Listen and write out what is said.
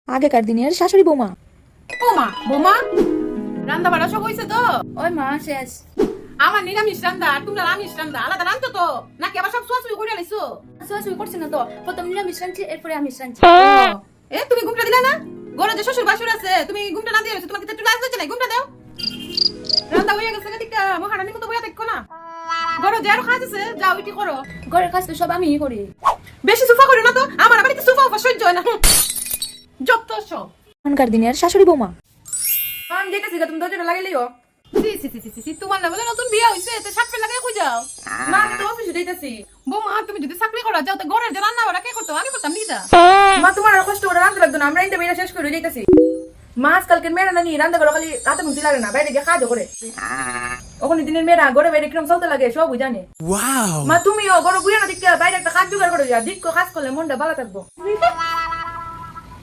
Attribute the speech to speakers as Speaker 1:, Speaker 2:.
Speaker 1: আগেকার দিনের শাশুড়ি বৌমা।
Speaker 2: বৌমা বৌমা রান্না বাড়া সব হয়েছে তো?
Speaker 3: ওই মা শেষ।
Speaker 2: আমার নিরামিষ রান্না আর তোমরা আমিষ রান্না আলাদা রান্ধতো তো নাকি আবার সব সোয়াশুই করে লাইছো?
Speaker 3: সোয়াশুই করছি না তো, প্রথম নিরামিষ রাঁধছি এরপরে আমিষ রাঁধছি।
Speaker 2: এ তুমি ঘুমটা দিলে না? ঘরে যে শ্বশুর বাসুর আছে তুমি ঘুমটা না দিয়ে তোমাকে একটু লাজ হচ্ছে না? ঘুমটা দাও। রান্না হয়ে গেছে নাকি মহারানীর মতো বইয়া দেখো না? ঘরে যে আরো কাজ আছে যাও এটি করো।
Speaker 3: ঘরের কাজ তো সব আমিই করি।
Speaker 2: বেশি সুফা করো না তো, আমার বাড়িতে সুফা উপর সহ্য হয় না। যত সব
Speaker 1: এখনকার দিনের শাশুড়ি বৌমা।
Speaker 3: আমি দেখতেছি তুমি দরজাটা লাগাইলিও।
Speaker 2: সি সি সি সি সি তোমার না বলে নতুন বিয়ে হইছে তে শাক লাগাই কই যাও?
Speaker 3: মা আমি তো অফিসে যাইতাছি।
Speaker 2: বৌমা তুমি যদি চাকরি করা যাও তো ঘরের যে রান্না বাড়া কে করতো? আমি করতাম নিদা।
Speaker 3: মা তোমার আর কষ্ট করে রাঁধতে লাগতো না, আমরা ইন্টার বেড়া শেষ করে যাইতাছি। মা আজকালকে মেয়েরা না নিয়ে রান্না করে খালি রাতে মুক্তি লাগে না, বাইরে গিয়ে কাজও করে। ওখানে দিনের মেয়েরা ঘরে বাইরে কিরম চলতে লাগে সব জানে। মা তুমিও ঘরে বুঝে না দিকে বাইরে একটা কাজ জোগাড় করে যা, দিক কাজ করলে মনটা ভালো থাকবো।